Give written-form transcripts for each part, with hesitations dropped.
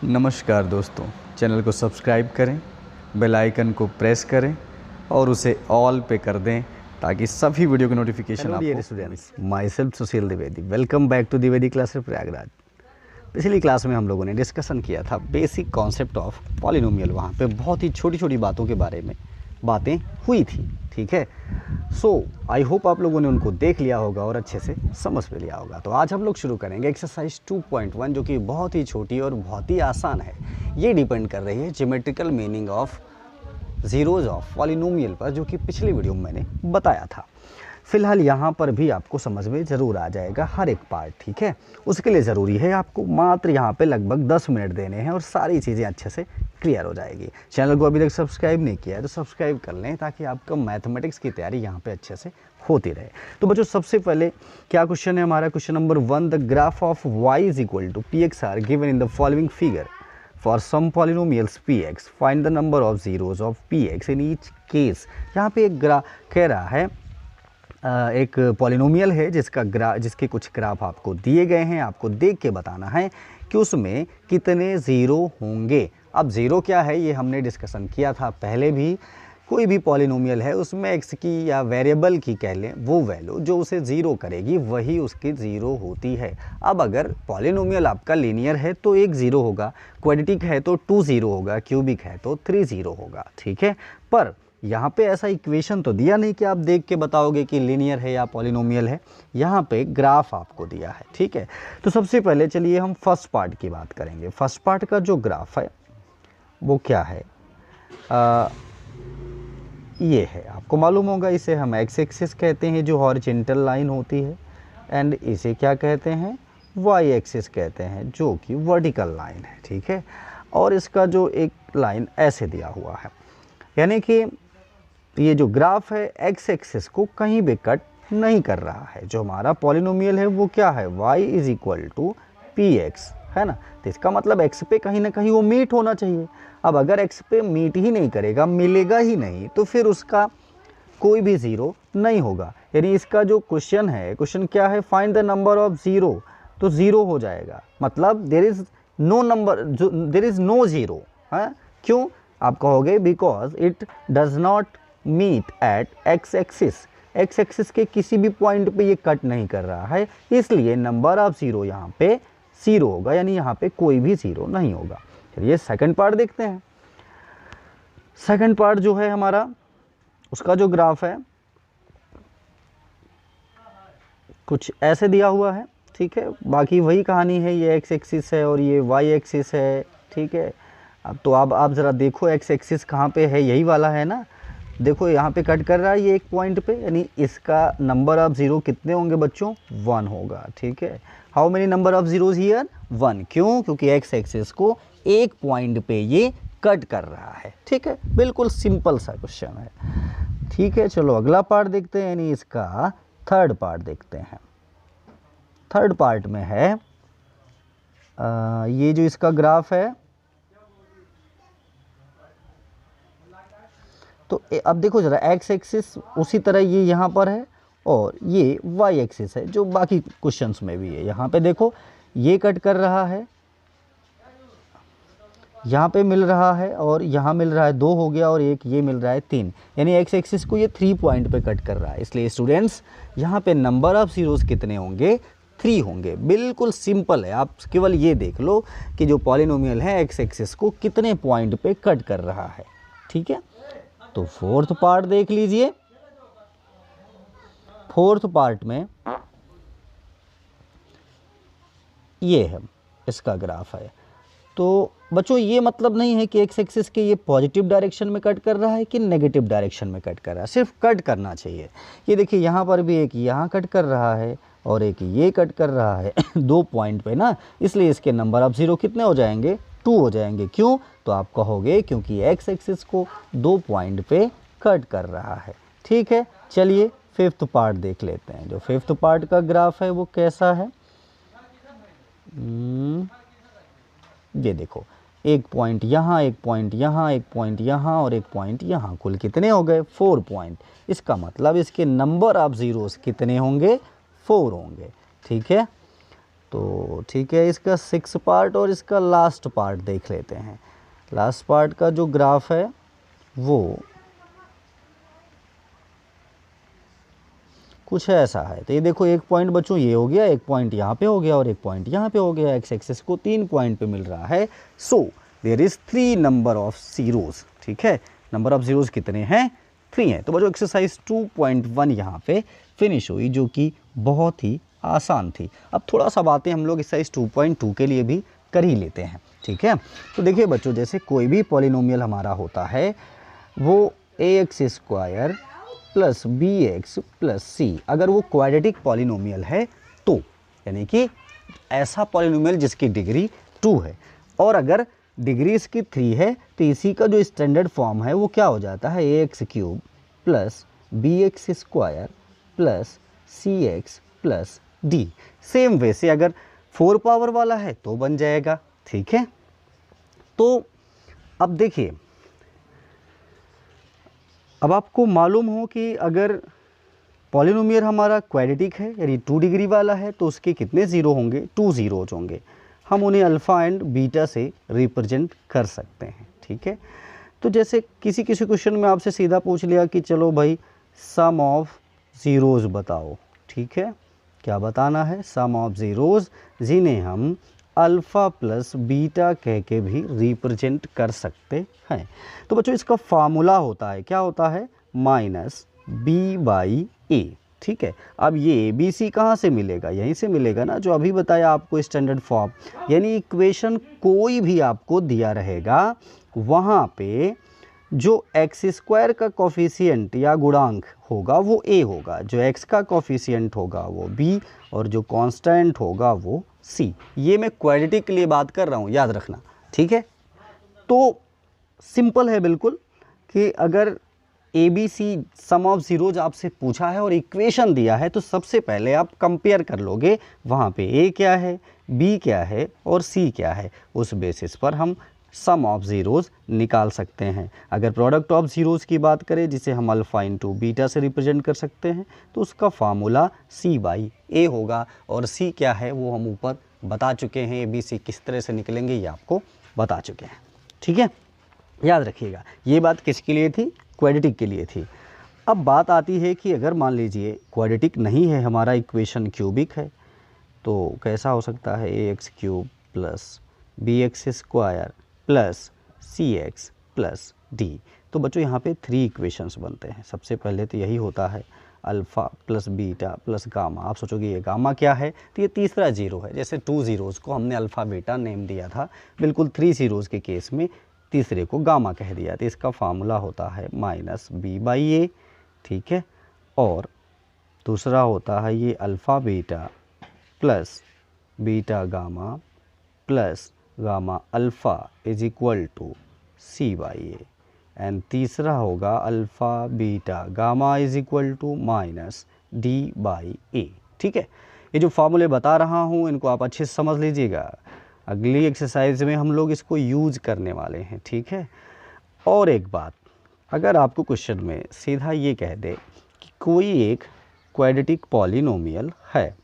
नमस्कार दोस्तों, चैनल को सब्सक्राइब करें, बेल आइकन को प्रेस करें और उसे ऑल पे कर दें ताकि सभी वीडियो की नोटिफिकेशन Hello dear आपको students, myself Sushil Dwivedi. Welcome back to Dwivedi classes Prayagraj. पिछली क्लास में हम लोगों ने डिस्कशन किया था बेसिक कॉन्सेप्ट ऑफ पॉलिनोमियल। वहाँ पे बहुत ही छोटी छोटी बातों के बारे में बातें हुई थी, ठीक है। सो आई होप आप लोगों ने उनको देख लिया होगा और अच्छे से समझ भी लिया होगा। तो आज हम लोग शुरू करेंगे एक्सरसाइज 2.1 जो कि बहुत ही छोटी और बहुत ही आसान है। ये डिपेंड कर रही है geometrical meaning of zeros of polynomial पर, जो कि पिछली वीडियो में मैंने बताया था। फिलहाल यहाँ पर भी आपको समझ में ज़रूर आ जाएगा हर एक पार्ट, ठीक है। उसके लिए ज़रूरी है आपको मात्र यहाँ पे लगभग 10 मिनट देने हैं और सारी चीज़ें अच्छे से क्लियर हो जाएगी। चैनल को अभी तक सब्सक्राइब नहीं किया है तो सब्सक्राइब कर लें ताकि आपका मैथमेटिक्स की तैयारी यहाँ पे अच्छे से होती रहे। तो बच्चों, सबसे पहले क्या क्वेश्चन है हमारा? Question number 1, the graph of y is equal to px are given in the following figure for some polynomials px find the number of zeros of px in each case. यहाँ पे एक कह रहा है एक polynomial है जिसके कुछ ग्राफ आपको दिए गए हैं। आपको देख के बताना है कि उसमें कितने ज़ीरो होंगे। अब ज़ीरो क्या है ये हमने डिस्कशन किया था पहले भी। कोई भी पॉलिनोमियल है उसमें एक्स की या वेरिएबल की कह लें वो वैल्यू जो उसे ज़ीरो करेगी वही उसकी ज़ीरो होती है। अब अगर पॉलिनोमियल आपका लीनियर है तो एक ज़ीरो होगा, क्वाड्रेटिक है तो 2 ज़ीरो होगा, क्यूबिक है तो 3 ज़ीरो होगा, ठीक है। पर यहाँ पे ऐसा इक्वेशन तो दिया नहीं कि आप देख के बताओगे कि लीनियर है या पॉलिनोमियल है। यहाँ पे ग्राफ आपको दिया है, ठीक है। तो सबसे पहले चलिए हम फर्स्ट पार्ट की बात करेंगे। फर्स्ट पार्ट का जो ग्राफ है वो क्या है? ये है, आपको मालूम होगा, इसे हम एक्स एक्सिस कहते हैं जो हॉरिजॉन्टल लाइन होती है, एंड इसे क्या कहते हैं? वाई एक्सिस कहते हैं जो कि वर्टिकल लाइन है, ठीक है। और इसका जो एक लाइन ऐसे दिया हुआ है, यानी कि ये जो ग्राफ है एक्स एक्सिस को कहीं भी कट नहीं कर रहा है। जो हमारा पॉलिनोमियल है वो क्या है? y is equal to P X, है ना। तो इसका मतलब x पे कहीं ना कहीं वो मीट होना चाहिए। अब अगर x पे मीट ही नहीं करेगा, मिलेगा ही नहीं, तो फिर उसका कोई भी ज़ीरो नहीं होगा। यानी इसका जो क्वेश्चन है, क्वेश्चन क्या है? Find the number of zero. तो ज़ीरो हो जाएगा, मतलब there is no number, there is no zero. है क्यों? आप कहोगे because it does not meet at X axis. X axis के किसी भी पॉइंट पे ये कट नहीं कर रहा है, इसलिए नंबर ऑफ ज़ीरो यहाँ पे ज़ीरो होगा, यानी यहाँ पे कोई भी ज़ीरो नहीं होगा। चलिए सेकंड पार्ट देखते हैं। सेकंड पार्ट जो है हमारा, उसका जो ग्राफ है कुछ ऐसे दिया हुआ है, ठीक है। बाकी वही कहानी है, ये एक्स एक्सिस है और ये वाई एक्सिस है, ठीक है। अब तो आप ज़रा देखो एक्स एक्सिस कहाँ पे है, यही वाला है ना। देखो यहाँ पे कट कर रहा है ये एक पॉइंट पे, यानी इसका नंबर ऑफ ज़ीरो कितने होंगे बच्चों? 1 होगा, ठीक है। How many number of zeros here? 1। क्यों? क्योंकि एक्स एक्सिस को एक पॉइंट पे ये कट कर रहा है, ठीक है। बिल्कुल सिंपल सा क्वेश्चन है, ठीक है। चलो अगला पार्ट देखते हैं, यानी इसका थर्ड पार्ट देखते हैं। थर्ड पार्ट में है ये जो इसका ग्राफ है, तो अब देखो ज़रा, एक्स एक्सिस उसी तरह ये यहाँ पर है और ये वाई एक्सिस है जो बाकी क्वेश्चंस में भी है। यहाँ पे देखो ये कट कर रहा है, यहाँ पे मिल रहा है और यहाँ मिल रहा है, 2 हो गया, और एक ये मिल रहा है 3, यानी एक्स एक्सिस को ये 3 पॉइंट पे कट कर रहा है। इसलिए स्टूडेंट्स यहाँ पे नंबर ऑफ ज़ीरोज़ कितने होंगे? 3 होंगे। बिल्कुल सिंपल है, आप केवल ये देख लो कि जो पॉलिनोमियल है एक्स एक्सिस को कितने पॉइंट पे कट कर रहा है, ठीक है। तो फोर्थ पार्ट देख लीजिए। फोर्थ पार्ट में ये है, इसका ग्राफ है। तो बच्चों ये मतलब नहीं है कि एक्स एक्सिस के ये पॉजिटिव डायरेक्शन में कट कर रहा है कि नेगेटिव डायरेक्शन में कट कर रहा है, सिर्फ कट करना चाहिए। ये देखिए यहाँ पर भी एक यहाँ कट कर रहा है और एक ये कट कर रहा है 2 पॉइंट पे ना, इसलिए इसके नंबर ऑफ ज़ीरो कितने हो जाएंगे? 2 हो जाएंगे। क्यों? तो आप कहोगे क्योंकि एक्स एक्सिस को 2 पॉइंट पे कट कर रहा है, ठीक है। चलिए फिफ्थ पार्ट देख लेते हैं। जो फिफ्थ पार्ट का ग्राफ है वो कैसा है? ये देखो, एक पॉइंट यहाँ, एक पॉइंट यहाँ, एक पॉइंट यहाँ और एक पॉइंट यहाँ, कुल कितने हो गए? 4 पॉइंट। इसका मतलब इसके नंबर ऑफ ज़ीरोज़ कितने होंगे? 4 होंगे, ठीक है। तो ठीक है, इसका 6 पार्ट और इसका लास्ट पार्ट देख लेते हैं। लास्ट पार्ट का जो ग्राफ है वो कुछ ऐसा है। तो ये देखो, एक पॉइंट बच्चों ये हो गया, एक पॉइंट यहाँ पे हो गया और एक पॉइंट यहाँ पे हो गया। एक्स एक्सिस को 3 पॉइंट पे मिल रहा है। So there is 3 number of zeros. ठीक है, नंबर ऑफ जीरोस कितने हैं? 3 हैं। तो बच्चों एक्सरसाइज 2.1 यहाँ पे फिनिश हुई, जो कि बहुत ही आसान थी। अब थोड़ा सा बातें हम लोग एक्सरसाइज 2.2 के लिए भी कर ही लेते हैं। ठीक है, तो देखिए बच्चों, जैसे कोई भी पॉलिनोमियल हमारा होता है वो ax² plus bx plus c, अगर वो क्वाड्रेटिक पॉलिनोमियल है तो, यानी कि ऐसा पॉलिनोमियल जिसकी डिग्री 2 है, और अगर डिग्री इसकी 3 है तो इसी का जो स्टैंडर्ड फॉर्म है वो क्या हो जाता है? ax³ plus bx² plus cx plus d। Same वैसे अगर 4 पावर वाला है तो बन जाएगा। ठीक है, तो अब देखिए, अब आपको मालूम हो कि अगर पॉलिनोमियल हमारा क्वाड्रेटिक है यानी 2 डिग्री वाला है तो उसके कितने ज़ीरो होंगे? 2 ज़ीरोज होंगे। हम उन्हें अल्फ़ा एंड बीटा से रिप्रेजेंट कर सकते हैं। ठीक है, तो जैसे किसी क्वेश्चन में आपसे सीधा पूछ लिया कि चलो भाई सम ऑफ ज़ीरोज़ बताओ। ठीक है, क्या बताना है? सम ऑफ ज़ीरोज़, जिन्हें हम अल्फ़ा प्लस बीटा कह के भी रिप्रेजेंट कर सकते हैं। तो बच्चों इसका फार्मूला होता है, क्या होता है? Minus B by a. ठीक है, अब ये बी सी कहाँ से मिलेगा? यहीं से मिलेगा ना, जो अभी बताया आपको स्टैंडर्ड फॉर्म। यानी इक्वेशन कोई भी आपको दिया रहेगा, वहाँ पे जो x² का कोफिशिएंट या गुणांक होगा वो a होगा, जो x का कोफिशिएंट होगा वो b, और जो कांस्टेंट होगा वो c। ये मैं क्वाड्रेटिक के लिए बात कर रहा हूँ, याद रखना। ठीक है, तो सिंपल है बिल्कुल कि अगर A B C sum of zeros आपसे पूछा है और इक्वेशन दिया है तो सबसे पहले आप कंपेयर कर लोगे वहाँ पे a क्या है, b क्या है और c क्या है। उस बेसिस पर हम सम ऑफ ज़ीरोज़ निकाल सकते हैं। अगर प्रोडक्ट ऑफ ज़ीरोज़ की बात करें, जिसे हम अल्फ़ा इंटू बीटा से रिप्रेजेंट कर सकते हैं, तो उसका फार्मूला c बाई a होगा। और c क्या है वो हम ऊपर बता चुके हैं, ए बी सी किस तरह से निकलेंगे ये आपको बता चुके हैं। ठीक है, याद रखिएगा, ये बात किसके लिए थी? क्वाड्रेटिक के लिए थी। अब बात आती है कि अगर मान लीजिए क्वाड्रेटिक नहीं है, हमारा इक्वेशन क्यूबिक है, तो कैसा हो सकता है? ax³ plus bx² plus cx plus d। तो बच्चों यहाँ पे 3 इक्वेशंस बनते हैं। सबसे पहले तो यही होता है alpha plus beta plus gamma. आप सोचोगे ये गामा क्या है? तो ये तीसरा ज़ीरो है। जैसे 2 ज़ीरोज़ को हमने अल्फ़ा बीटा नेम दिया था, बिल्कुल 3 ज़ीरोज़ के केस में तीसरे को गामा कह दिया। तो इसका फार्मूला होता है माइनस बी बाई ए। ठीक है, और दूसरा होता है ये alpha beta plus beta gamma plus gamma alpha is equal to c by a. And तीसरा होगा alpha beta gamma is equal to minus d by a. ठीक है, ये जो फार्मूले बता रहा हूँ इनको आप अच्छे से समझ लीजिएगा। अगली एक्सरसाइज में हम लोग इसको यूज़ करने वाले हैं। ठीक है, और एक बात, अगर आपको क्वेश्चन में सीधा ये कह दे कि कोई एक क्वाड्रेटिक पॉलिनोमियल है,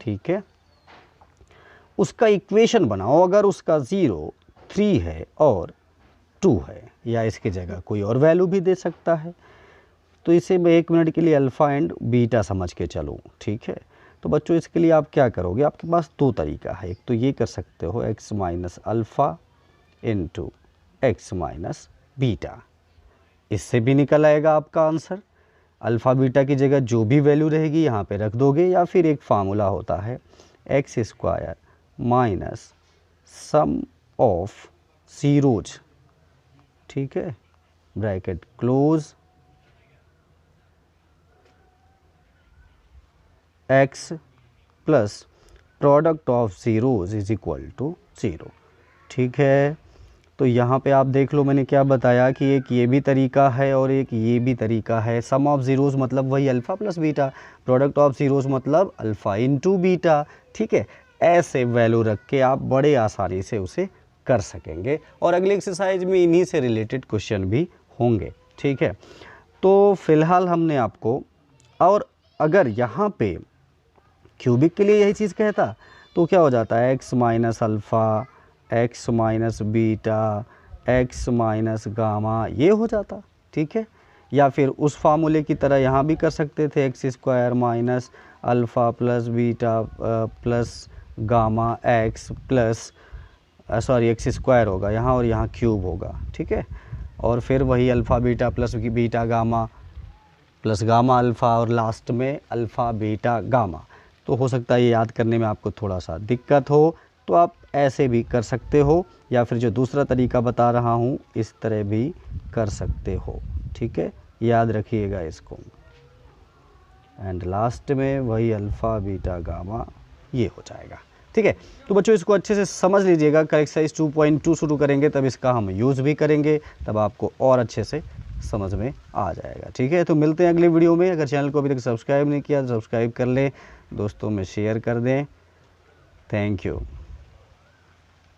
ठीक है, उसका इक्वेशन बनाओ, अगर उसका 0, 3 है और 2 है, या इसकी जगह कोई और वैल्यू भी दे सकता है, तो इसे मैं 1 मिनट के लिए अल्फ़ा एंड बीटा समझ के चलूँ। ठीक है, तो बच्चों इसके लिए आप क्या करोगे? आपके पास 2 तरीका है। एक तो ये कर सकते हो x minus alpha into x minus beta, इससे भी निकल आएगा आपका आंसर। अल्फ़ा बीटा की जगह जो भी वैल्यू रहेगी यहाँ पे रख दोगे, या फिर एक फार्मूला होता है x² minus sum of zeros. ठीक है, bracket close, x plus product of zeros is equal to 0। ठीक है, तो यहाँ पे आप देख लो मैंने क्या बताया कि एक ये भी तरीका है और एक ये भी तरीका है। सम ऑफ ज़ीरोज़ मतलब वही alpha plus beta, product of zeros मतलब अल्फ़ा इंटू बीटा। ठीक है, ऐसे वैल्यू रख के आप बड़े आसानी से उसे कर सकेंगे, और अगली एक्सरसाइज में इन्हीं से रिलेटेड क्वेश्चन भी होंगे। ठीक है, तो फ़िलहाल हमने आपको, और अगर यहाँ पे क्यूबिक के लिए यही चीज़ कहता तो क्या हो जाता है x minus alpha, x minus beta, x minus gamma, ये हो जाता। ठीक है, या फिर उस फार्मूले की तरह यहाँ भी कर सकते थे, x square minus alpha plus beta plus gamma x plus sorry x square होगा यहाँ और यहाँ क्यूब होगा। ठीक है, और फिर वही alpha beta plus beta gamma plus gamma alpha और लास्ट में अल्फ़ा बीटा गामा। तो हो सकता है ये याद करने में आपको थोड़ा सा दिक्कत हो, तो आप ऐसे भी कर सकते हो, या फिर जो दूसरा तरीका बता रहा हूँ इस तरह भी कर सकते हो। ठीक है, याद रखिएगा इसको। एंड लास्ट में वही अल्फ़ा बीटा गामा ये हो जाएगा। ठीक है, तो बच्चों इसको अच्छे से समझ लीजिएगा। कल एक्सरसाइज 2.2 शुरू करेंगे तब इसका हम यूज़ भी करेंगे, तब आपको और अच्छे से समझ में आ जाएगा। ठीक है, तो मिलते हैं अगले वीडियो में। अगर चैनल को अभी तक सब्सक्राइब नहीं किया तो सब्सक्राइब कर लें, दोस्तों में शेयर कर दें। Thank you.